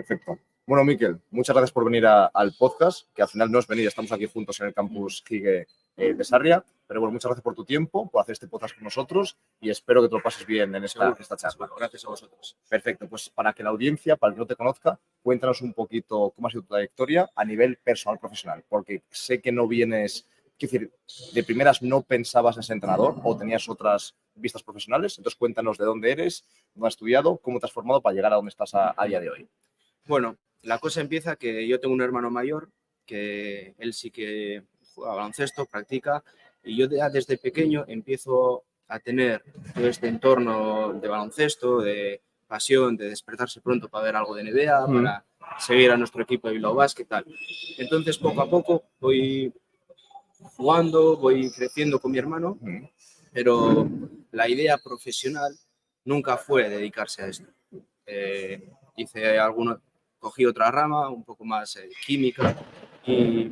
Perfecto. Bueno, Miquel, muchas gracias por venir al podcast, que al final no es venir, estamos aquí juntos en el campus Gigue de Sarria, pero bueno, muchas gracias por tu tiempo, por hacer este podcast con nosotros y espero que te lo pases bien en esta charla. Gracias a vosotros. Perfecto, pues para que la audiencia, para el que no te conozca, cuéntanos un poquito cómo ha sido tu trayectoria a nivel personal profesional, porque sé que no vienes, quiero decir, de primeras no pensabas en ser entrenador o tenías otras vistas profesionales, entonces cuéntanos de dónde eres, dónde has estudiado, cómo te has formado para llegar a donde estás a día de hoy. Bueno, la cosa empieza que yo tengo un hermano mayor que él sí que juega baloncesto, practica, y yo ya desde pequeño empiezo a tener todo este entorno de baloncesto, de pasión, de despertarse pronto para ver algo de NBA, para seguir a nuestro equipo de Bilbao Basket y tal. Entonces, poco a poco voy jugando, voy creciendo con mi hermano, pero la idea profesional nunca fue dedicarse a esto. Cogí otra rama, un poco más química, y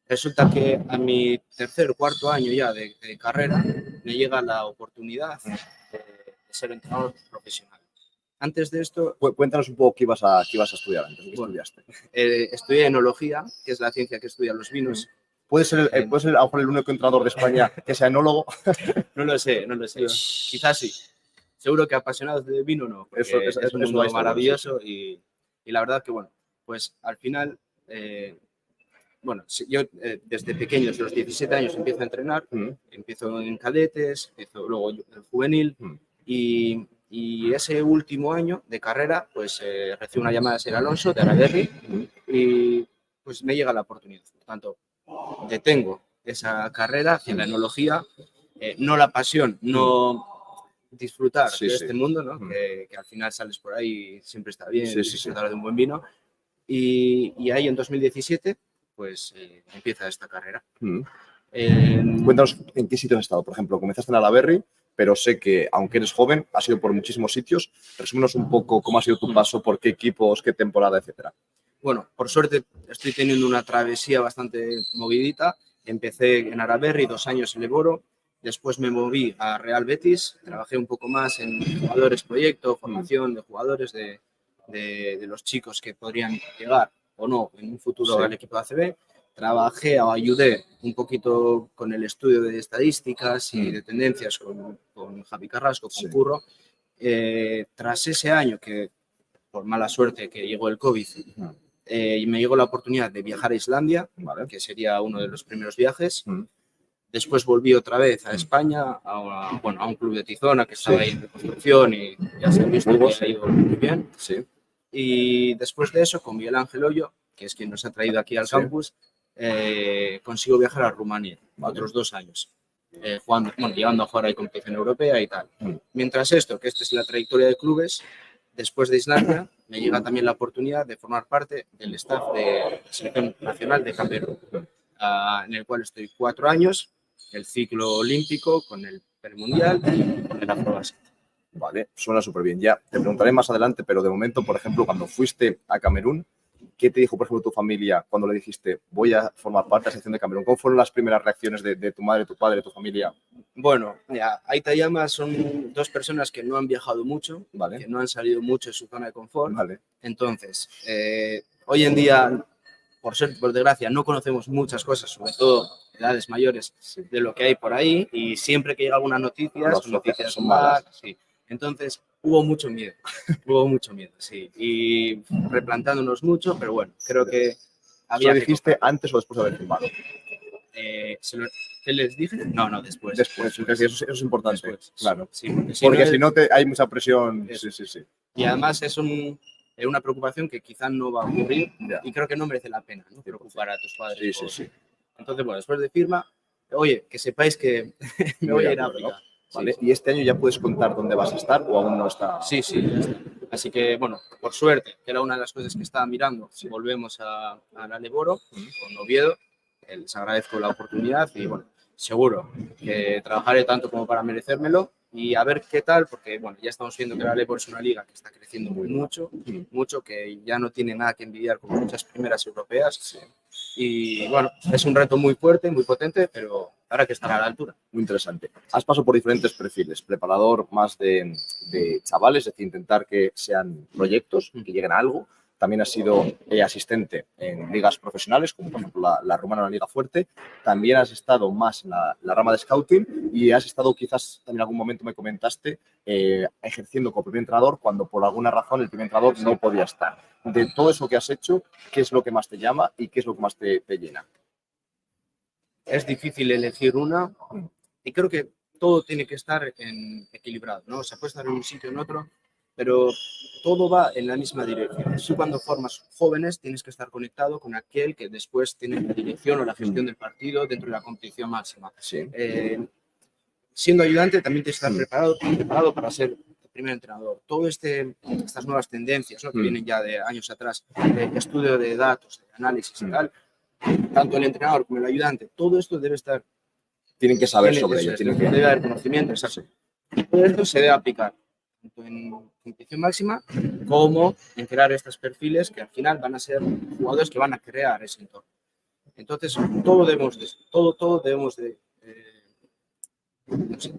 resulta que a mi tercer o cuarto año ya de carrera me llega la oportunidad de ser entrenador profesional. Antes de esto... Cuéntanos un poco qué ibas a estudiar antes, ¿qué estudiaste? Estudié enología, que es la ciencia que estudia los vinos. ¿Puede ser a lo mejor el único entrenador de España que sea enólogo? No lo sé. Quizás sí. Seguro que apasionados de vino no. Es un mundo maravilloso y la verdad que, bueno, pues al final, yo desde pequeño, desde los 17 años, empiezo a entrenar, empiezo en cadetes, luego en juvenil y ese último año de carrera, pues recibo una llamada de Ser Alonso, de Araberri, y pues me llega la oportunidad. Por tanto, detengo esa carrera hacia la enología, no la pasión, no disfrutar de este mundo, ¿no? Que al final sales por ahí y siempre está bien disfrutar de un buen vino. Y ahí en 2017, pues empieza esta carrera. Cuéntanos en qué sitio has estado. Por ejemplo, comenzaste en Araberri, pero sé que, aunque eres joven, has ido por muchísimos sitios. Resúmenos un poco cómo ha sido tu paso, por qué equipos, qué temporada, etcétera. Bueno, por suerte estoy teniendo una travesía bastante movidita. Empecé en Araberri, 2 años en Leboro. Después me moví a Real Betis. Trabajé un poco más en jugadores proyecto, formación de jugadores de los chicos que podrían llegar o no en un futuro al equipo de ACB. Trabajé o ayudé un poquito con el estudio de estadísticas y de tendencias con Javi Carrasco, con Curro. Tras ese año, que por mala suerte que llegó el COVID, y me llegó la oportunidad de viajar a Islandia, que sería uno de los primeros viajes. Después volví otra vez a España, a un club de Tizona que estaba ahí en reconstrucción y ya se ha visto que ha ido muy bien. Y después de eso, con Miguel Ángel Hoyo, que es quien nos ha traído aquí al campus, consigo viajar a Rumanía otros 2 años, llegando a jugar ahí competición europea y tal. Mientras esto, que esta es la trayectoria de clubes, después de Islandia me llega también la oportunidad de formar parte del staff de la selección nacional de Camerún, en el cual estoy 4 años, el ciclo olímpico con el premundial y con el Afrobasket. Vale, suena súper bien. Ya te preguntaré más adelante, pero de momento, por ejemplo, cuando fuiste a Camerún, ¿qué te dijo, por ejemplo, tu familia cuando le dijiste voy a formar parte de la selección de Camerún? ¿Cómo fueron las primeras reacciones de tu madre, tu padre, tu familia? Bueno, Aita y Ama son 2 personas que no han viajado mucho, que no han salido mucho de su zona de confort. Entonces, hoy en día, por suerte, por desgracia, no conocemos muchas cosas, sobre todo edades mayores, de lo que hay por ahí, y siempre que llega alguna noticia, son noticias son malas. Entonces, hubo mucho miedo, y replantándonos mucho, pero bueno, creo que había... ¿Lo dijiste antes o después de haber firmado? ¿Qué les dije? No, después. Después. Eso es importante, después. Claro. Sí, porque si no hay mucha presión. Sí. Y además es una preocupación que quizás no va a ocurrir y creo que no merece la pena, ¿no? Preocupar a tus padres. Sí. Entonces, bueno, después de firma, oye, que sepáis que me voy a ir a África. Vale. ¿Y este año ya puedes contar dónde vas a estar o aún no está? Sí, ya está. Así que, bueno, por suerte, que era una de las cosas que estaba mirando, volvemos a la Leboro con Oviedo. Les agradezco la oportunidad y, bueno, seguro que trabajaré tanto como para merecérmelo y a ver qué tal, porque, bueno, ya estamos viendo que la Leboro es una liga que está creciendo mucho, que ya no tiene nada que envidiar con muchas primeras europeas. Y, bueno, es un reto muy fuerte, muy potente, pero habrá que estar a la altura. Muy interesante. Has pasado por diferentes perfiles. Preparador más de chavales, es decir, intentar que sean proyectos, que lleguen a algo. también has sido asistente en ligas profesionales, como por ejemplo la rumana, la Liga Fuerte. También has estado más en la rama de scouting y has estado quizás también en algún momento me comentaste ejerciendo como primer entrenador cuando por alguna razón el primer entrenador no podía estar. De todo eso que has hecho, ¿qué es lo que más te llama y qué es lo que más te llena? Es difícil elegir una y creo que todo tiene que estar equilibrado, ¿no? O sea, puede estar en un sitio o en otro, pero todo va en la misma dirección. Tú cuando formas jóvenes tienes que estar conectado con aquel que después tiene la dirección o la gestión del partido dentro de la competición máxima. Sí. Siendo ayudante también tienes que estar preparado para ser el primer entrenador. Todas estas nuevas tendencias, ¿no? Que vienen ya de años atrás, de estudio de datos, de análisis y tal, tanto el entrenador como el ayudante, todo esto debe estar... Tienen que saber sobre ello. Debe haber conocimiento, exacto. Todo esto se debe aplicar tanto en competición máxima como en crear estos perfiles que al final van a ser jugadores que van a crear ese entorno. Entonces, todo debemos de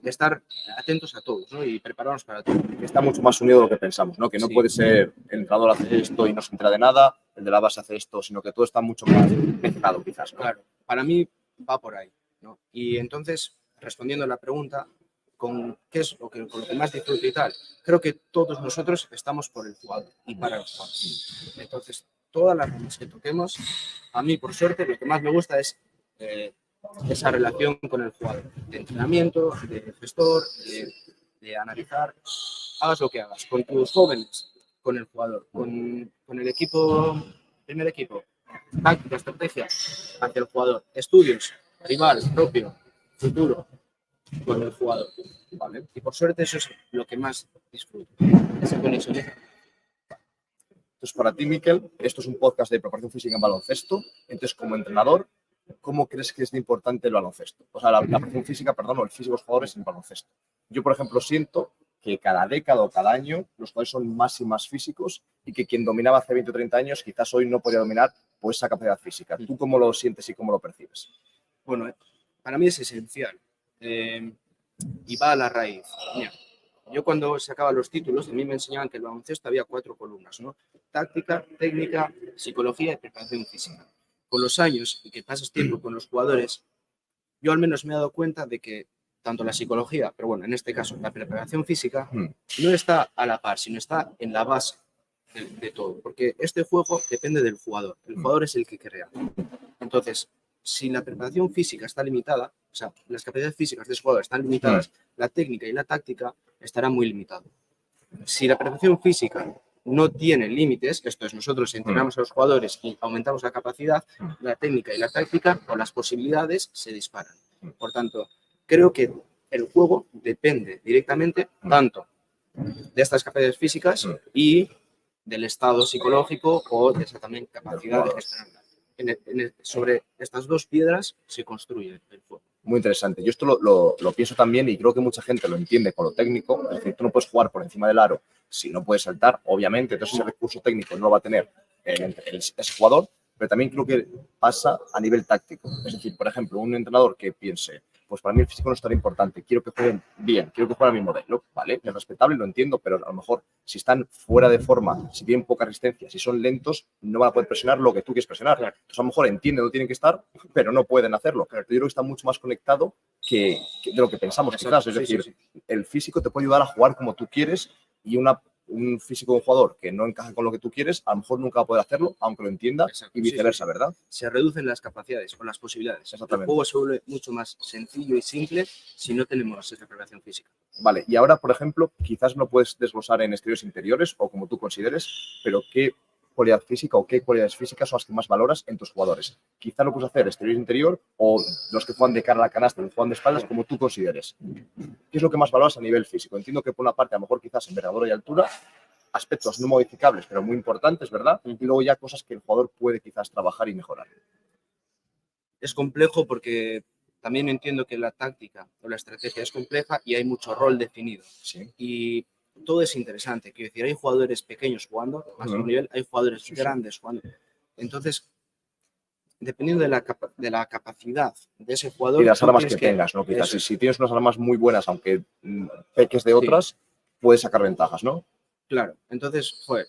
estar atentos a todos, ¿no? Y prepararnos para todo. Está mucho más unido de lo que pensamos, ¿no? Que no puede ser el entrenador hace esto y no se entera de nada, el de la base hace esto, sino que todo está mucho más mezclado quizás, ¿no? Claro, para mí va por ahí, ¿no? Y entonces, respondiendo a la pregunta, con qué es con lo que más disfruto y tal, creo que todos nosotros estamos por el jugador y para el jugador. Entonces, todas las ramas que toquemos, a mí, por suerte, lo que más me gusta es esa relación con el jugador, de entrenamiento, de gestor, de analizar, hagas lo que hagas, con tus jóvenes, con el jugador, con el equipo, primer equipo, táctica, estrategia, hacia el jugador, estudios, rival, propio, futuro, con el jugador, ¿vale? Y por suerte eso es lo que más disfruto, esa conexión. Entonces, para ti, Miquel, esto es un podcast de preparación física en baloncesto. Entonces, como entrenador, ¿cómo crees que es de importante el baloncesto? O sea, la preparación física, perdón, o el físico de los jugadores en baloncesto. Yo, por ejemplo, siento que cada década o cada año los jugadores son más y más físicos y que quien dominaba hace 20 o 30 años quizás hoy no podía dominar por esa capacidad física. ¿Tú cómo lo sientes y cómo lo percibes? Bueno, para mí es esencial y va a la raíz. Mira, yo cuando sacaba los títulos, a mí me enseñaban que el baloncesto había 4 columnas, ¿no? Táctica, técnica, psicología y preparación física. Con los años y que pasas tiempo con los jugadores, yo al menos me he dado cuenta de que tanto la psicología, pero bueno, en este caso la preparación física, no está a la par, sino está en la base de todo, porque este juego depende del jugador. El jugador es el que crea. Entonces, si la preparación física está limitada, o sea, las capacidades físicas de ese jugador están limitadas, la técnica y la táctica estarán muy limitadas. Si la preparación física no tiene límites, esto es, nosotros entrenamos a los jugadores y aumentamos la capacidad, la técnica y la táctica o las posibilidades se disparan. Por tanto, creo que el juego depende directamente tanto de estas capacidades físicas y del estado psicológico o de esa también capacidad de gestionarla. Sobre estas dos piedras se construye el juego. Muy interesante. Yo esto lo pienso también y creo que mucha gente lo entiende con lo técnico. Es decir, tú no puedes jugar por encima del aro si no puedes saltar, obviamente. Entonces ese recurso técnico no lo va a tener ese jugador, pero también creo que pasa a nivel táctico. Es decir, por ejemplo, un entrenador que piense, pues para mí el físico no es tan importante, quiero que jueguen bien, quiero que jueguen a mi modelo, ¿vale? Es respetable, lo entiendo, pero a lo mejor si están fuera de forma, si tienen poca resistencia, si son lentos, no van a poder presionar lo que tú quieres presionar. Claro. Entonces a lo mejor entienden dónde tienen que estar, pero no pueden hacerlo. Claro. Yo creo que está mucho más conectado que de lo que pensamos, quizás. Es decir, el físico te puede ayudar a jugar como tú quieres y un físico de un jugador que no encaja con lo que tú quieres, a lo mejor nunca va a poder hacerlo, aunque lo entienda, y viceversa, ¿verdad? Se reducen las capacidades o las posibilidades. El juego se vuelve mucho más sencillo y simple si no tenemos esa preparación física. Vale, y ahora, por ejemplo, quizás no puedes desglosar en exteriores e interiores o como tú consideres, pero ¿qué cualidad física o qué cualidades físicas son las que más valoras en tus jugadores? Quizá lo puedes hacer exterior e interior o los que juegan de cara a la canasta, los que juegan de espaldas, como tú consideres. ¿Qué es lo que más valoras a nivel físico? Entiendo que por una parte, a lo mejor quizás envergadura y altura, aspectos no modificables, pero muy importantes, ¿verdad? Y luego ya cosas que el jugador puede quizás trabajar y mejorar. Es complejo porque también entiendo que la táctica o la estrategia es compleja y hay mucho rol definido. Sí. Y todo es interesante. Quiero decir, hay jugadores pequeños jugando a su nivel, hay jugadores grandes jugando. Entonces, dependiendo de la capacidad de ese jugador... Y las armas que tengas, ¿no? Quizás si tienes unas armas muy buenas, aunque peques de otras, puedes sacar ventajas, ¿no? Claro. Entonces, joder,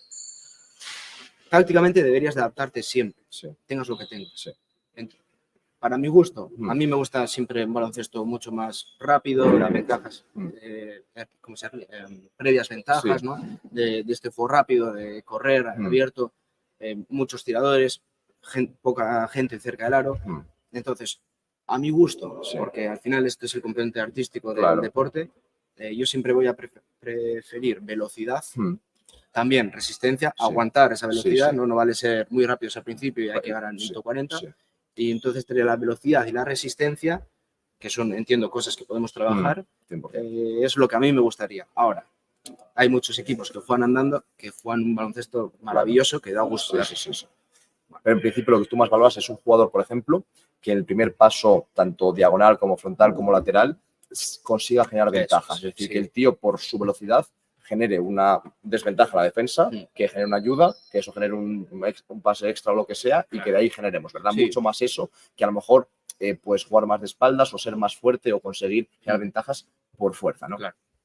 tácticamente deberías de adaptarte siempre, tengas lo que tengas. Para mi gusto, a mí me gusta siempre un baloncesto mucho más rápido, las ventajas, previas ventajas, ¿no? De este juego rápido, de correr abierto, muchos tiradores, poca gente cerca del aro. Entonces, a mi gusto, porque al final esto es el componente artístico del deporte, yo siempre voy a preferir velocidad, también resistencia, aguantar esa velocidad, ¿no? No vale ser muy rápidos al principio y hay que llegar al minuto 40. Y entonces tener la velocidad y la resistencia, que son, entiendo, cosas que podemos trabajar, es lo que a mí me gustaría. Ahora, hay muchos equipos que juegan andando, que juegan un baloncesto maravilloso, que da gusto. Pero en principio lo que tú más valoras es un jugador, por ejemplo, que en el primer paso, tanto diagonal como frontal como lateral, consiga generar ventajas. Es decir, que el tío, por su velocidad, genere una desventaja a la defensa, que genere una ayuda, que eso genere un pase extra o lo que sea, y que de ahí generemos, ¿verdad? Mucho más eso que a lo mejor puedes jugar más de espaldas o ser más fuerte o conseguir generar ventajas por fuerza, ¿no?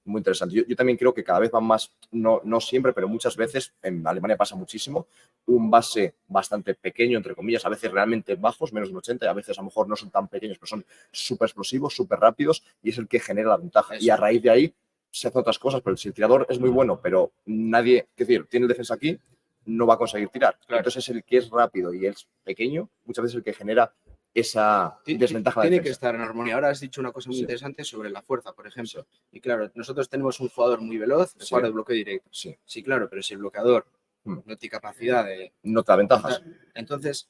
Muy interesante. Yo también creo que cada vez van más, no siempre, pero muchas veces, en Alemania pasa muchísimo, un base bastante pequeño, entre comillas, a veces realmente bajos, menos de 80, y a veces a lo mejor no son tan pequeños, pero son súper explosivos, súper rápidos, y es el que genera la ventaja. Y a raíz de ahí se hacen otras cosas, pero si el tirador es muy bueno, pero nadie, es decir, tiene el defensa aquí, no va a conseguir tirar. Entonces es el que es rápido y es pequeño, muchas veces el que genera esa desventaja. Tiene que estar en armonía. Ahora has dicho una cosa muy interesante sobre la fuerza, por ejemplo. Y claro, nosotros tenemos un jugador muy veloz, el jugador de bloqueo directo. Sí, claro, pero si el bloqueador no tiene capacidad de... No te da ventajas. Entonces...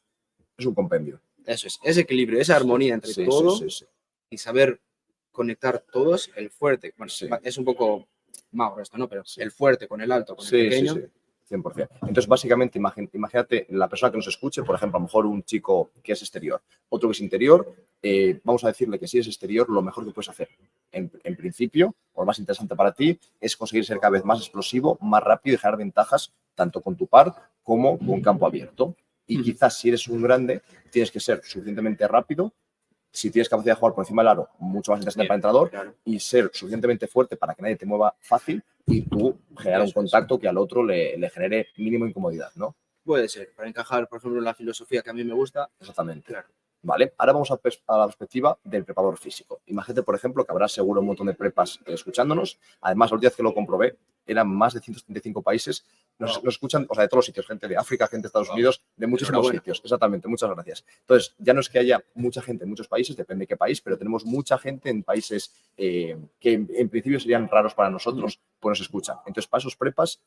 Es un compendio. Eso es, ese equilibrio, esa armonía entre todo y saber conectar todos, el fuerte. Bueno, es un poco magro esto, ¿no? Pero el fuerte con el alto, con el pequeño... 100%. Entonces, básicamente, imagínate la persona que nos escuche, por ejemplo, a lo mejor un chico que es exterior, otro que es interior, vamos a decirle que si es exterior, lo mejor que puedes hacer, en principio, o lo más interesante para ti, es conseguir ser cada vez más explosivo, más rápido y generar ventajas tanto con tu par como con campo abierto. Y quizás si eres un grande, tienes que ser suficientemente rápido, si tienes capacidad de jugar por encima del aro, mucho más interesante para el entrenador, y ser suficientemente fuerte para que nadie te mueva fácil y tú generar un contacto que al otro le genere mínimo incomodidad, ¿no? Puede ser, para encajar, por ejemplo, en la filosofía que a mí me gusta. Exactamente. Vale, ahora vamos a la perspectiva del preparador físico. Imagínate, por ejemplo, que habrá seguro un montón de prepas escuchándonos. Además, la última vez que lo comprobé, eran más de 175 países. Nos escuchan, o sea, de todos los sitios, gente de África, gente de Estados Unidos, de muchísimos sitios. Exactamente, muchas gracias. Entonces, ya no es que haya mucha gente en muchos países, depende de qué país, pero tenemos mucha gente en países que en principio serían raros para nosotros, pues nos escuchan. Entonces, para esos prepas,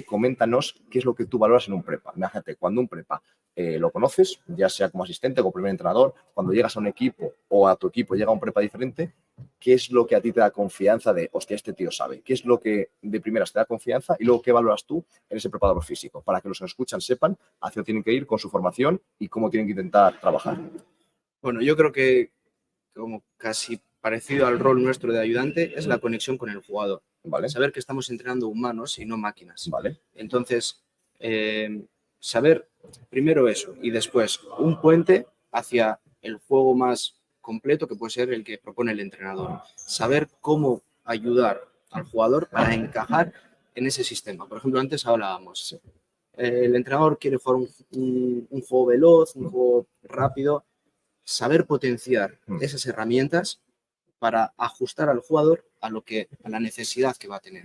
coméntanos qué es lo que tú valoras en un prepa. Imagínate, cuando un prepa lo conoces, ya sea como asistente o como primer entrenador, cuando llegas a un equipo o a tu equipo llega un prepa diferente, ¿qué es lo que a ti te da confianza de, hostia, este tío sabe? ¿Qué es lo que de primeras te da confianza? Y luego, ¿qué valoras tú en ese preparador físico? Para que los que nos escuchan sepan hacia dónde tienen que ir con su formación y cómo tienen que intentar trabajar. Bueno, yo creo que como casi parecido al rol nuestro de ayudante es la conexión con el jugador. ¿Vale? Saber que estamos entrenando humanos y no máquinas. ¿Vale? Entonces, saber primero eso y después un puente hacia el juego más completo que puede ser el que propone el entrenador. Saber cómo ayudar al jugador para encajar en ese sistema. Por ejemplo, antes hablábamos, el entrenador quiere jugar un juego veloz, un juego rápido. Saber potenciar esas herramientas para ajustar al jugador a la necesidad que va a tener.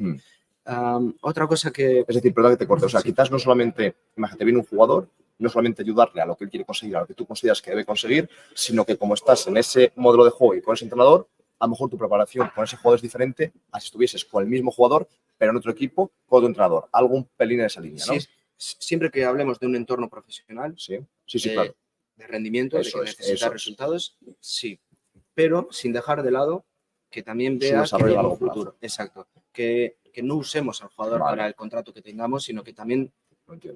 Otra cosa que... Es decir, perdón que te corte, o sea, quizás no solamente, imagínate, viene un jugador, no solamente ayudarle a lo que él quiere conseguir, a lo que tú consideras que debe conseguir, sino que como estás en ese modelo de juego y con ese entrenador, a lo mejor tu preparación con ese jugador es diferente a si estuvieses con el mismo jugador, pero en otro equipo, con otro entrenador. Algún pelín en esa línea, ¿no? Sí, siempre que hablemos de un entorno profesional, claro. De rendimiento, de que necesita resultados, sí, pero sin dejar de lado que también vea que hay un futuro. Exacto. Que no usemos al jugador para el contrato que tengamos, sino que también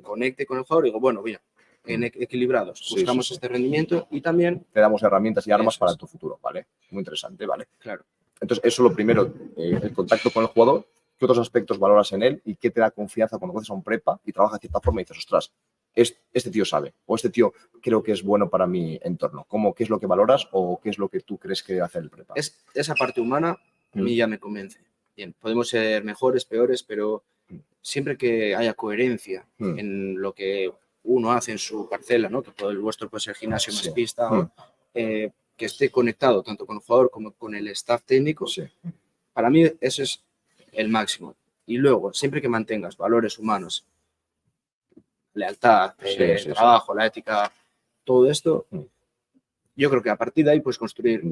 conecte con el jugador y digo, bueno, bien, equilibrados, buscamos este rendimiento y también... Te damos herramientas y armas para tu futuro, ¿vale? Muy interesante, ¿vale? Claro. Entonces, eso es lo primero, el contacto con el jugador. ¿Qué otros aspectos valoras en él y qué te da confianza cuando conoces a un prepa y trabajas de cierta forma y dices, ostras, este tío sabe o este tío creo que es bueno para mi entorno? ¿Qué es lo que valoras o qué es lo que tú crees que debe hacer el prepa? Esa parte humana a mí ya me convence. Bien, podemos ser mejores, peores, pero siempre que haya coherencia en lo que uno hace en su parcela, ¿no? Que todo el vuestro puede ser gimnasio más pista, que esté conectado tanto con el jugador como con el staff técnico. Sí. Para mí eso es el máximo. Y luego, siempre que mantengas valores humanos, lealtad, trabajo, la ética, todo esto, yo creo que a partir de ahí puedes construir,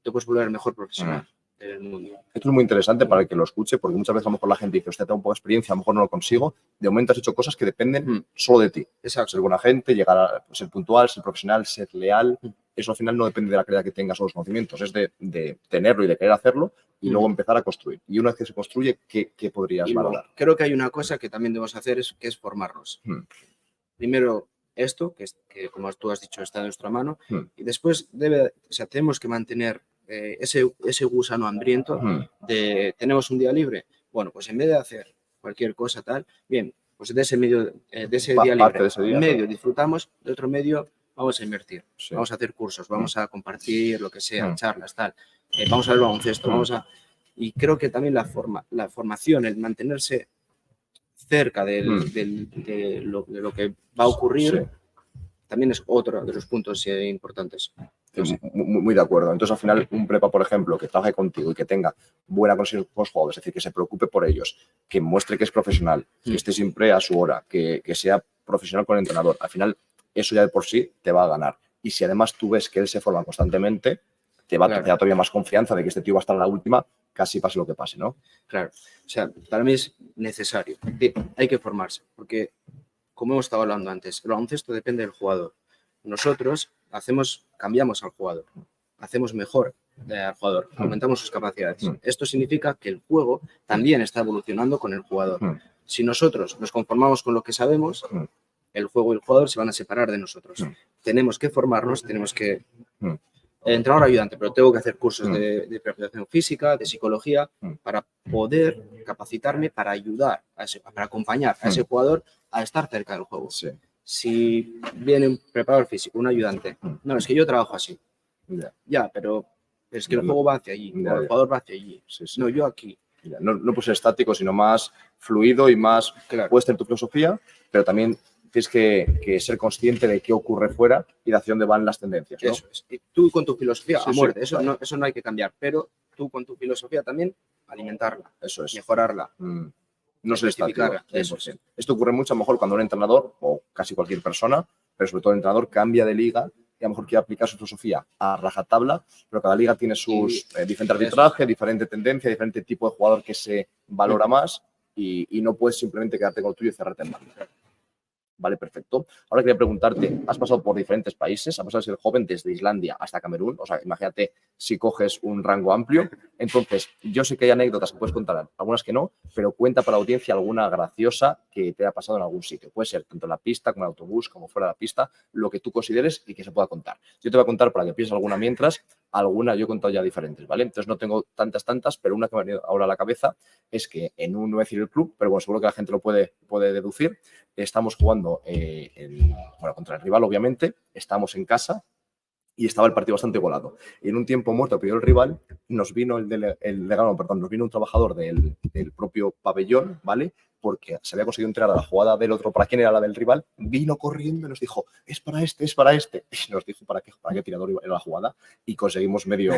te puedes volver el mejor profesional del mundo. Esto es muy interesante para el que lo escuche, porque muchas veces a lo mejor la gente dice, usted tengo un poco de experiencia, a lo mejor no lo consigo. De momento has hecho cosas que dependen solo de ti. Exacto. Ser buena gente, llegar a ser puntual, ser profesional, ser leal. Eso al final no depende de la calidad que tengas o los conocimientos, es de tenerlo y de querer hacerlo y luego empezar a construir. Y una vez que se construye, ¿qué podrías valorar? Creo que hay una cosa que también debemos hacer, que es formarnos. Primero, esto, que como tú has dicho, está en nuestra mano, y después tenemos que mantener ese gusano hambriento de tenemos un día libre. Bueno, pues en vez de hacer cualquier cosa tal, bien, pues de ese día libre, medio disfrutamos, de otro medio vamos a invertir, vamos a hacer cursos, vamos a compartir lo que sea, charlas, tal, vamos a ver baloncesto, y creo que también la formación, el mantenerse cerca de lo que va a ocurrir, también es otro de los puntos importantes. Muy de acuerdo. Entonces, al final, un prepa, por ejemplo, que trabaje contigo y que tenga buena conexión con los jugadores, es decir, que se preocupe por ellos, que muestre que es profesional, que esté siempre a su hora, que sea profesional con el entrenador, al final, eso ya de por sí te va a ganar. Y si además tú ves que él se forma constantemente, te da todavía más confianza de que este tío va a estar en la última, casi pase lo que pase, ¿no? Claro. O sea, para mí es necesario. Hay que formarse, porque, como hemos estado hablando antes, el baloncesto depende del jugador. Nosotros cambiamos al jugador, hacemos mejor al jugador, aumentamos sus capacidades. Esto significa que el juego también está evolucionando con el jugador. Si nosotros nos conformamos con lo que sabemos, el juego y el jugador se van a separar de nosotros. Tenemos que formarnos, tenemos que... entrenador ayudante, pero tengo que hacer cursos de preparación física, de psicología, para poder capacitarme para ayudar, para acompañar a ese jugador a estar cerca del juego. Si viene un preparador físico, un ayudante, no, es que yo trabajo así. Ya, pero es que el juego va hacia allí, o el jugador va hacia allí. No, yo aquí. No puedes ser estático, sino más fluido y más... Puedes tener tu filosofía, pero también tienes que ser consciente de qué ocurre fuera y de hacia dónde van las tendencias, ¿no? Eso es. Y tú con tu filosofía, a muerte, eso no hay que cambiar, pero tú con tu filosofía también alimentarla, mejorarla. No ser estático. Esto ocurre mucho a lo mejor cuando un entrenador, o casi cualquier persona, pero sobre todo el entrenador, cambia de liga y a lo mejor quiere aplicar su filosofía a rajatabla, pero cada liga tiene sus diferente arbitraje, diferente tendencia, diferente tipo de jugador que se valora más y no puedes simplemente quedarte con lo tuyo y cerrarte en banda. Vale, perfecto. Ahora quería preguntarte, has pasado por diferentes países, has pasado de ser joven desde Islandia hasta Camerún, o sea, imagínate si coges un rango amplio. Entonces, yo sé que hay anécdotas que puedes contar, algunas que no, pero cuenta para la audiencia alguna graciosa que te haya pasado en algún sitio. Puede ser tanto en la pista como en el autobús, como fuera de la pista, lo que tú consideres y que se pueda contar. Yo te voy a contar para que pienses alguna mientras, alguna yo he contado ya diferentes, ¿vale? Entonces no tengo tantas, pero una que me ha venido ahora a la cabeza es que en un, no voy a decir el club, pero bueno, seguro que la gente lo puede deducir. Estamos jugando contra el rival, obviamente, estamos en casa y estaba el partido bastante igualado. Y en un tiempo muerto pidió el rival, nos vino nos vino un trabajador del propio pabellón, ¿vale? Porque se había conseguido enterar de la jugada del otro, para quién era la del rival, vino corriendo y nos dijo, es para este. Y nos dijo para qué tirador era la jugada y conseguimos medio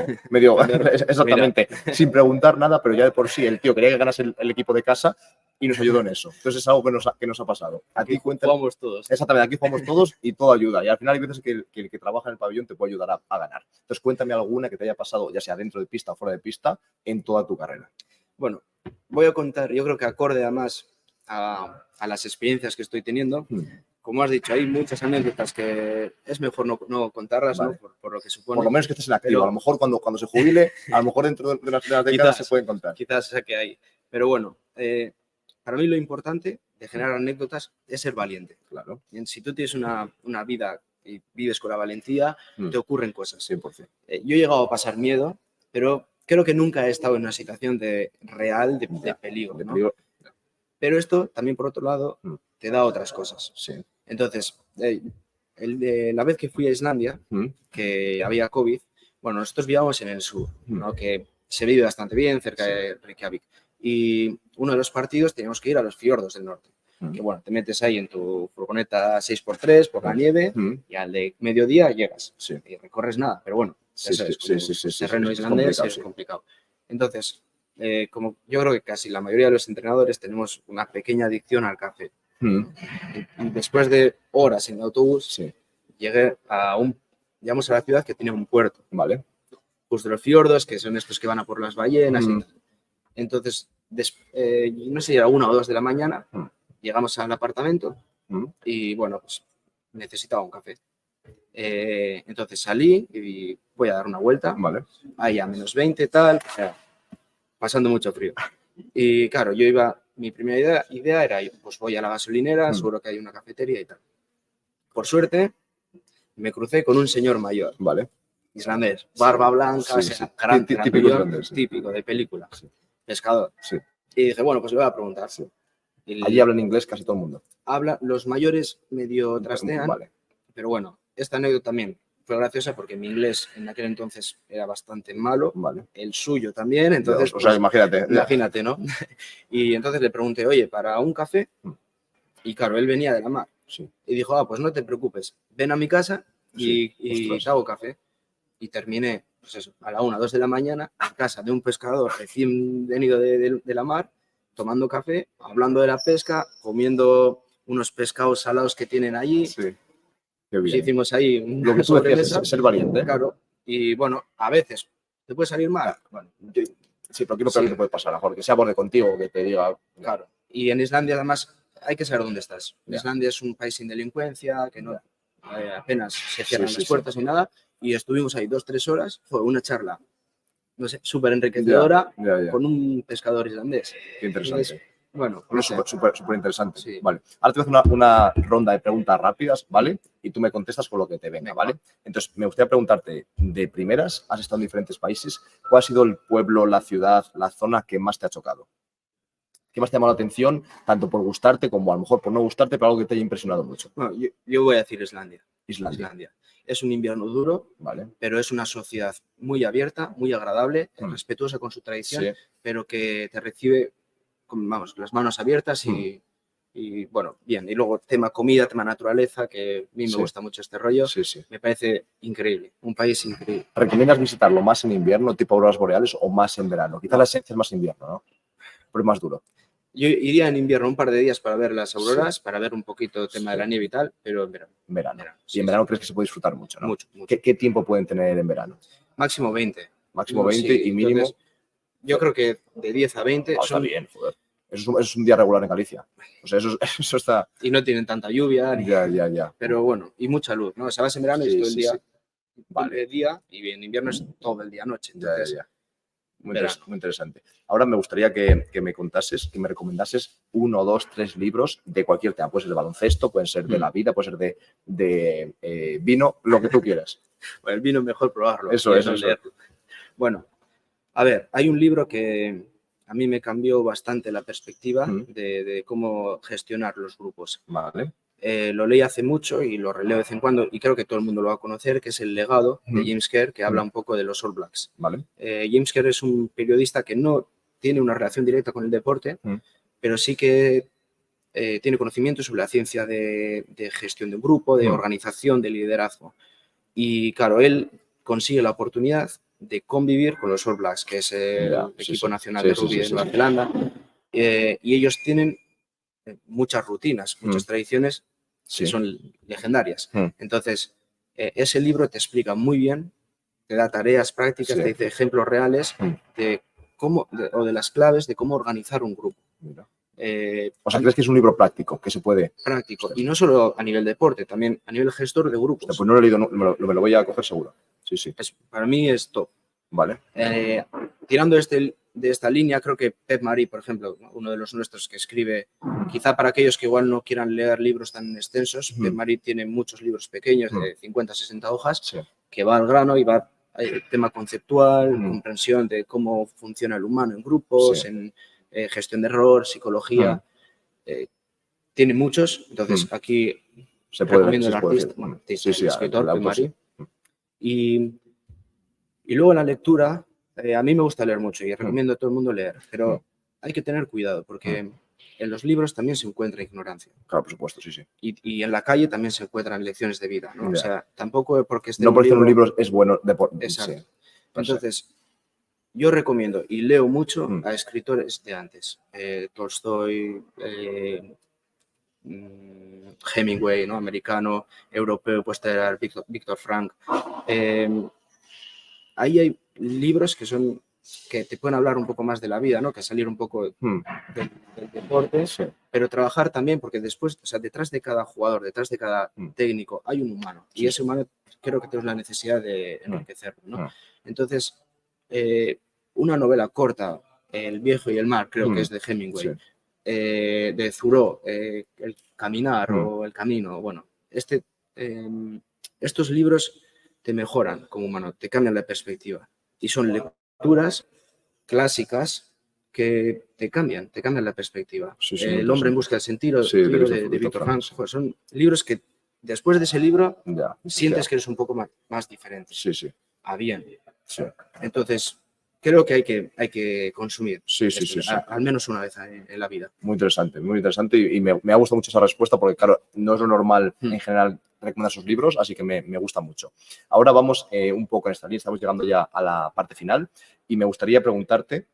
exactamente, sin preguntar nada, pero ya de por sí el tío quería que ganase el equipo de casa y nos ayudó en eso. Entonces es algo que nos ha pasado. Aquí jugamos todos. Exactamente, aquí jugamos todos y todo ayuda. Y al final hay veces que el que trabaja en el pabellón te puede ayudar a ganar. Entonces cuéntame alguna que te haya pasado, ya sea dentro de pista o fuera de pista, en toda tu carrera. Bueno, voy a contar, yo creo que acorde además a las experiencias que estoy teniendo. Como has dicho, hay muchas anécdotas que es mejor no contarlas, vale, ¿no? Por lo que supone. Por lo menos que estés en activo. Pero, a lo mejor cuando se jubile, a lo mejor dentro de las décadas se pueden contar. Quizás sea que hay. Pero bueno, para mí lo importante de generar anécdotas es ser valiente. Claro. Y si tú tienes una vida y vives con la valentía, te ocurren cosas. 100%. Yo he llegado a pasar miedo, pero creo que nunca he estado en una situación real de peligro, ¿no? Pero esto también, por otro lado, te da otras cosas. Sí. Entonces, la vez que fui a Islandia, que había COVID, bueno, nosotros vivíamos en el sur, ¿no? Que se vive bastante bien, cerca de Reykjavik. Y uno de los partidos teníamos que ir a los fiordos del norte. que bueno, te metes ahí en tu furgoneta 6x3 por la nieve y al de mediodía llegas y recorres nada, pero bueno, ya sabes, terreno islandés es complicado. Entonces, como yo creo que casi la mayoría de los entrenadores tenemos una pequeña adicción al café. Y después de horas en el autobús, llegué llegamos a la ciudad que tiene un puerto. Vale. Justo los fiordos, que son estos que van a por las ballenas y tal. Entonces, no sé, era 1 o 2 de la mañana, llegamos al apartamento y bueno, pues necesitaba un café. Entonces salí y voy a dar una vuelta. Vale. Ahí a -20 tal, o sea, pasando mucho frío. Y claro, mi primera idea era, pues voy a la gasolinera, seguro que hay una cafetería y tal. Por suerte, me crucé con un señor mayor. Vale. Islandés, barba blanca, o sea, típico de película, pescador. Y dije, bueno, pues le voy a preguntar. Allí hablan inglés casi todo el mundo. Los mayores medio trastean, pero bueno, esta anécdota también fue graciosa porque mi inglés en aquel entonces era bastante malo, el suyo también, entonces... O sea, imagínate. Imagínate, ¿no? Y entonces le pregunté, oye, ¿para un café? Y claro, él venía de la mar. Y dijo, pues no te preocupes, ven a mi casa y te hago café. Y terminé, pues eso, a la 1 o 2 de la mañana en casa de un pescador recién venido de la mar, tomando café, hablando de la pesca, comiendo unos pescados salados que tienen allí. Qué bien. Hicimos ahí lo que tú decías es ser valiente. Claro. Y bueno, a veces te puede salir mal. Bueno, sí, pero quiero que te puede pasar, mejor que sea borde contigo, que te diga. Claro. Y en Islandia, además, hay que saber dónde estás. Islandia es un país sin delincuencia, que no apenas se cierran las puertas ni nada. Y estuvimos ahí 2-3 horas. Fue una charla, no sé, súper enriquecedora con un pescador islandés. Qué interesante. Entonces, bueno, súper interesante. Sí. Vale. Ahora te voy a hacer una ronda de preguntas rápidas, ¿vale? Y tú me contestas con lo que te venga, ¿vale? Entonces, me gustaría preguntarte, de primeras, has estado en diferentes países, ¿cuál ha sido el pueblo, la ciudad, la zona que más te ha chocado? ¿Qué más te ha llamado la atención, tanto por gustarte como a lo mejor por no gustarte, pero algo que te haya impresionado mucho? Bueno, yo voy a decir Islandia. Islandia. Es un invierno duro, pero es una sociedad muy abierta, muy agradable, respetuosa con su tradición, pero que te recibe con, las manos abiertas y bueno, bien. Y luego tema comida, tema naturaleza, que a mí me gusta mucho este rollo, me parece increíble, un país increíble. ¿Recomiendas visitarlo más en invierno, tipo auroras boreales, o más en verano? Quizá la esencia es más invierno, ¿no? Pero es más duro. Yo iría en invierno un par de días para ver las auroras, para ver un poquito el tema de la nieve y tal, pero en verano. Y en verano crees que se puede disfrutar mucho, ¿no? Mucho. ¿Qué tiempo pueden tener en verano? Máximo 20. Máximo 20 y mínimo... Entonces, yo creo que de 10 a 20... Está bien, joder. Eso es un día regular en Galicia. O sea, eso está... Y no tienen tanta lluvia. Ya. Pero bueno, y mucha luz, ¿no? O sea, vas en verano y es todo el día... el día, y en invierno es todo el día noche. Entonces, Muy interesante. Ahora me gustaría que me contases, que me recomendases 1, 2, 3 libros de cualquier tema. Puede ser de baloncesto, puede ser de la vida, puede ser de vino, lo que tú quieras. Bueno, el vino es mejor probarlo. Eso. Leerlo. Bueno, a ver, hay un libro que a mí me cambió bastante la perspectiva de cómo gestionar los grupos. Vale. Lo leí hace mucho y lo releo de vez en cuando y creo que todo el mundo lo va a conocer, que es El legado de James Kerr, que habla un poco de los All Blacks. Vale. James Kerr es un periodista que no tiene una relación directa con el deporte, pero sí que tiene conocimiento sobre la ciencia de gestión de un grupo, de organización, de liderazgo. Y claro, él consigue la oportunidad de convivir con los All Blacks, que es el equipo nacional de rugby de Nueva Zelanda, y ellos tienen muchas rutinas, muchas tradiciones que son legendarias. Entonces, ese libro te explica muy bien, te da tareas prácticas, te dice ejemplos reales de cómo, o de las claves de cómo organizar un grupo. O sea, ¿crees que es un libro práctico, que se puede...? Práctico, y no solo a nivel deporte, también a nivel gestor de grupos. Pues no lo he leído, me lo voy a coger seguro. Sí. Para mí es top. Vale. Tirando de esta línea, creo que Pep Marí, por ejemplo, uno de los nuestros que escribe, quizá para aquellos que igual no quieran leer libros tan extensos, Pep Marí tiene muchos libros pequeños de 50-60 hojas, que va al grano y va al tema conceptual, comprensión de cómo funciona el humano en grupos, en gestión de error, psicología. Tiene muchos, entonces aquí se puede recomiendo el artista, el escritor Pep Marí. Y luego la lectura, a mí me gusta leer mucho y recomiendo a todo el mundo leer, pero hay que tener cuidado porque en los libros también se encuentra ignorancia. Claro, por supuesto, sí, sí. Y en la calle también se encuentran lecciones de vida, ¿no? Ya. O sea, tampoco porque esté No un por estar en un libro... libro es bueno. Exacto. Sí, per se. Entonces, yo recomiendo y leo mucho Mm. a escritores de antes. Tolstoy, Hemingway, ¿no? Americano, europeo, puede estar Víctor Frank. Ahí hay libros que te pueden hablar un poco más de la vida, ¿no? Que salir un poco Mm. del deporte, Sí. pero trabajar también, porque después, o sea, detrás de cada jugador, detrás de cada técnico, hay un humano. Sí, Y ese humano creo que tenemos la necesidad de enriquecerlo, ¿no? Entonces, una novela corta, El viejo y el mar, creo que es de Hemingway, Sí. de Thoreau, El caminar o El camino, bueno, estos libros te mejoran como humano, te cambian la perspectiva. Y son lecturas clásicas que te cambian la perspectiva. Sí, sí, muy El hombre en interesante. busca del sentido, Sí, de de Víctor Víctor Frank, Frank, sí. joder, son libros que después de ese libro Ya, sientes ya. que eres un poco más diferente, Sí, sí. a bien. Sí. Entonces, creo que hay que consumir Sí, sí, esto, sí, sí. al menos una vez en la vida. Muy interesante y me ha gustado mucho esa respuesta porque, claro, no es lo normal en general recomendar sus libros, así que me gusta mucho. Ahora vamos un poco en esta línea, estamos llegando ya a la parte final y me gustaría preguntarte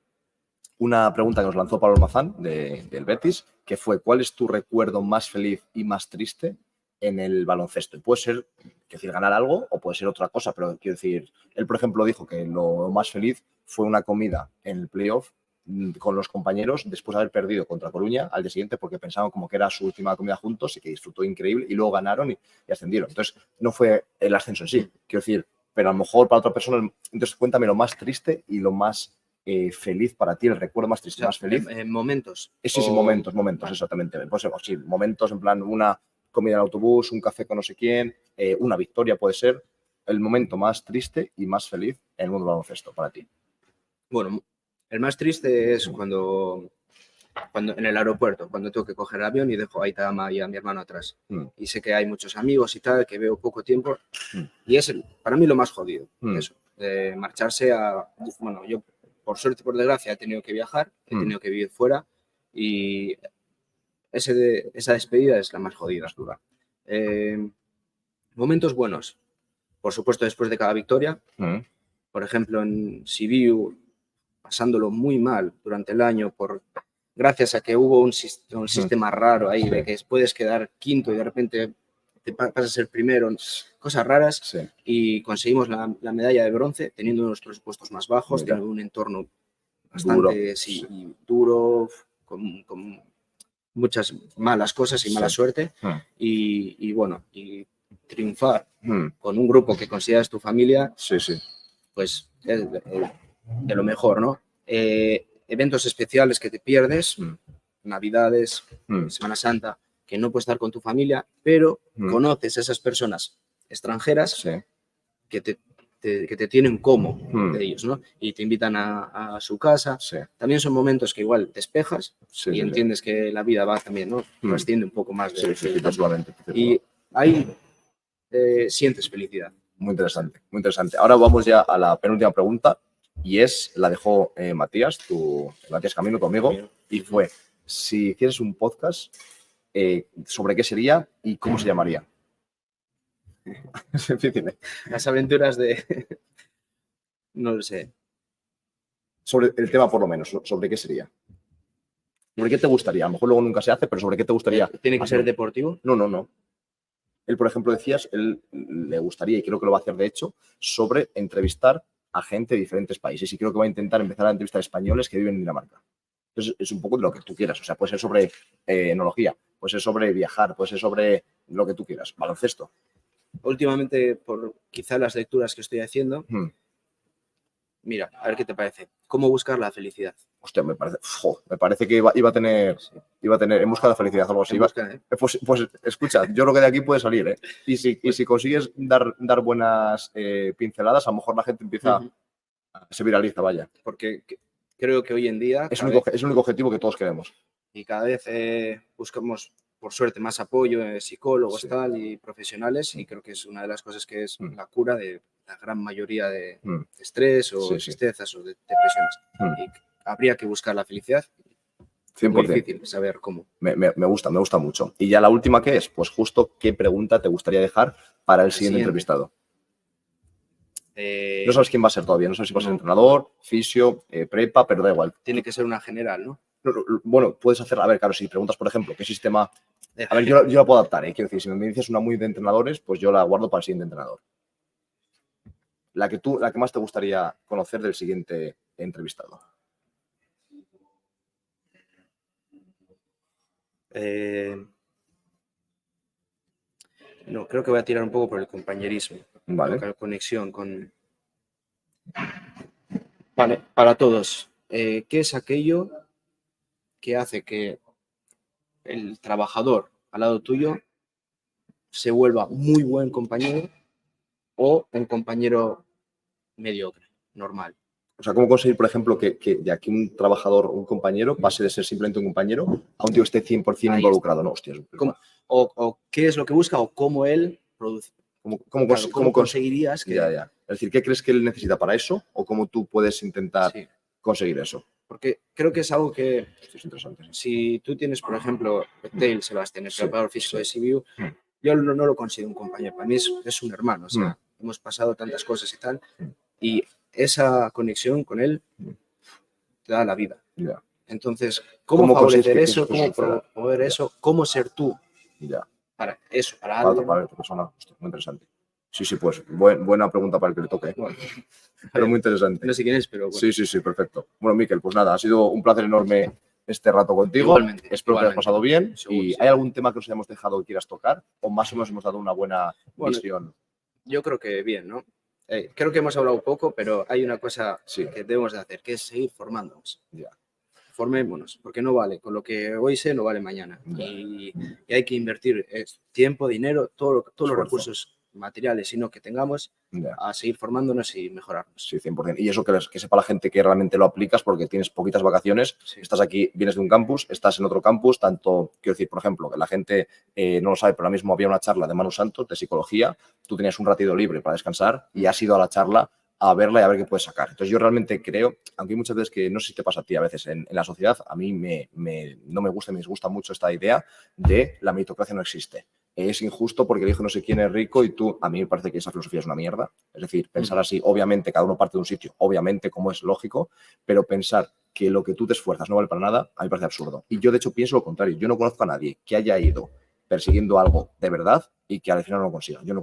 una pregunta que nos lanzó Pablo Almazán del Betis, que fue: ¿cuál es tu recuerdo más feliz y más triste en el baloncesto? Y puede ser, quiero decir, ganar algo o puede ser otra cosa, pero quiero decir, él, por ejemplo, dijo que lo más feliz fue una comida en el playoff con los compañeros después de haber perdido contra Coruña al día siguiente porque pensaban como que era su última comida juntos y que disfrutó increíble y luego ganaron y ascendieron. Entonces, no fue el ascenso en sí, quiero decir, pero a lo mejor para otra persona. Entonces, cuéntame lo más triste y lo más feliz para ti, el recuerdo más triste, O sea, más feliz. Momentos. Sí, momentos, exactamente. Pues, sí, momentos en plan una comida en autobús, un café con no sé quién, una victoria puede ser. El momento más triste y más feliz en el mundo del baloncesto para ti. Bueno, el más triste es cuando en el aeropuerto, cuando tengo que coger el avión y dejo a Itama y a mi hermano atrás. Y sé que hay muchos amigos y tal, que veo poco tiempo. Y es para mí lo más jodido, eso, marcharse a... Bueno, yo por suerte, por desgracia, he tenido que viajar, he tenido que vivir fuera y esa despedida es la más jodida. Momentos buenos, por supuesto, después de cada victoria. Por ejemplo, en Sibiu, pasándolo muy mal durante el año gracias a que hubo un sistema raro ahí de que puedes quedar quinto y de repente te pasas a ser primero, cosas raras, y conseguimos la medalla de bronce teniendo unos presupuestos más bajos, teniendo un entorno bastante duro, con muchas malas cosas y mala suerte, y bueno, y triunfar con un grupo que consideras tu familia, pues es de lo mejor, ¿no? Eventos especiales que te pierdes, Navidades, Semana Santa, que no puedes estar con tu familia, pero conoces a esas personas extranjeras que te tienen como de ellos, ¿no? Y te invitan a su casa. También son momentos que igual despejas y entiendes que la vida va también, ¿no? Trasciende un poco más Totalmente. Y ahí sientes felicidad. Muy interesante, muy interesante. Ahora vamos ya a la penúltima pregunta y la dejó Matías Camino, tu amigo, y fue: si hicieras un podcast, ¿sobre qué sería y cómo se llamaría? Es difícil, ¿eh? Las aventuras de... no lo sé. Sobre el tema, por lo menos, ¿sobre qué sería? ¿Sobre qué te gustaría? A lo mejor luego nunca se hace, pero ¿sobre qué te gustaría? ¿Tiene que ser deportivo? No. Él, por ejemplo, decías, él le gustaría, y creo que lo va a hacer de hecho, sobre entrevistar a gente de diferentes países. Y creo que va a intentar empezar a entrevistar a españoles que viven en Dinamarca. Entonces, es un poco de lo que tú quieras. O sea, puede ser sobre enología, puede ser sobre viajar, puede ser sobre lo que tú quieras. Baloncesto. Últimamente, por quizá las lecturas que estoy haciendo, mira, a ver qué te parece. ¿Cómo buscar la felicidad? Hostia, me parece que iba a tener En busca de la felicidad o algo así. Pues escucha, yo creo que de aquí puede salir, ¿eh? Y si consigues dar buenas pinceladas, a lo mejor la gente empieza se viraliza, vaya. Porque creo que hoy en día... Es el único objetivo que todos queremos. Y cada vez buscamos, por suerte, más apoyo, psicólogos tal, y profesionales, y creo que es una de las cosas que es la cura de la gran mayoría de estrés o tristezas o de depresiones. Y habría que buscar la felicidad muy 100%. difícil saber cómo. Me gusta mucho. Y ya la última, ¿qué es? Pues justo, ¿qué pregunta te gustaría dejar para el siguiente entrevistado? No sabes quién va a ser todavía, no sabes si va a ser entrenador, fisio, prepa, pero da igual. Tiene que ser una general, ¿no? Bueno, puedes hacer, a ver, claro, si preguntas, por ejemplo, qué sistema... A ver, yo la puedo adaptar, quiero decir, si me dices una muy de entrenadores, pues yo la guardo para el siguiente entrenador. La que más te gustaría conocer del siguiente entrevistado. No, creo que voy a tirar un poco por el compañerismo. Vale. La conexión con... Vale, para todos. ¿Qué es aquello que hace que el trabajador al lado tuyo se vuelva muy buen compañero o un compañero mediocre, normal? O sea, ¿cómo conseguir, por ejemplo, que de aquí un trabajador, un compañero, pase de ser simplemente un compañero a un tío que esté 100% involucrado? No, hostias. O qué es lo que busca o cómo él produce. ¿Cómo conseguirías que...? Ya. Es decir, ¿qué crees que él necesita para eso o cómo tú puedes intentar conseguir eso? Porque creo que es algo que... Esto es interesante. Si tú tienes, por ejemplo, Tail Sebastián, el preparador físico de CBU, yo no lo considero un compañero. Para mí es un hermano. O sea, hemos pasado tantas cosas y tal. Y esa conexión con él te da la vida. Ya. Entonces, ¿cómo favorecer eso? ¿Cómo promover eso? ¿Cómo ser tú? Ya. Para eso, para alguien. Para tu persona. Hostia, muy interesante. Sí, pues buena pregunta para el que le toque. Bueno, pero muy interesante. No sé quién es, pero bueno. Sí, perfecto. Bueno, Miquel, pues nada, ha sido un placer enorme este rato contigo. Igualmente. Espero que hayas pasado bien. Seguro, ¿Y sí. hay algún tema que nos hayamos dejado que quieras tocar? ¿O más o menos hemos dado una buena visión? Yo creo que bien, ¿no? Creo que hemos hablado poco, pero hay una cosa que debemos de hacer, que es seguir formándonos. Ya. Formémonos, porque no vale. Con lo que hoy sé, no vale mañana. Y hay que invertir tiempo, dinero, todos los recursos materiales, sino que tengamos a seguir formándonos y mejorarnos. Sí, 100%. Y eso que sepa la gente que realmente lo aplicas porque tienes poquitas vacaciones, estás aquí, vienes de un campus, estás en otro campus, tanto, quiero decir, por ejemplo, que la gente no lo sabe, pero ahora mismo había una charla de Manu Santos de psicología, tú tenías un ratito libre para descansar y has ido a la charla a verla y a ver qué puedes sacar. Entonces yo realmente creo, aunque hay muchas veces que no sé si te pasa a ti a veces en la sociedad, a mí no me gusta, me disgusta mucho esta idea de la meritocracia no existe. Es injusto porque el hijo no sé quién es rico y tú, a mí me parece que esa filosofía es una mierda. Es decir, pensar así, obviamente cada uno parte de un sitio, obviamente como es lógico, pero pensar que lo que tú te esfuerzas no vale para nada, a mí me parece absurdo. Y yo de hecho pienso lo contrario, yo no conozco a nadie que haya ido persiguiendo algo de verdad y que al final no lo consiga. Yo no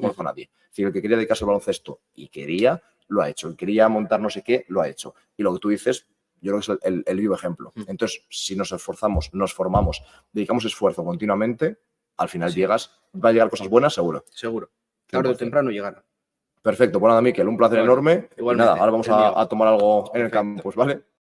conozco a nadie. Es decir, el que quería dedicarse al baloncesto y quería, lo ha hecho. El que quería montar no sé qué, lo ha hecho. Y lo que tú dices, yo creo que es el vivo ejemplo. Entonces, si nos esforzamos, nos formamos, dedicamos esfuerzo continuamente, al final va a llegar cosas buenas, seguro. Seguro. Tarde o temprano llegará. Perfecto. Pues nada, Miquel, un placer enorme. Igualmente. Y nada, ahora vamos a tomar algo en el campus, ¿vale?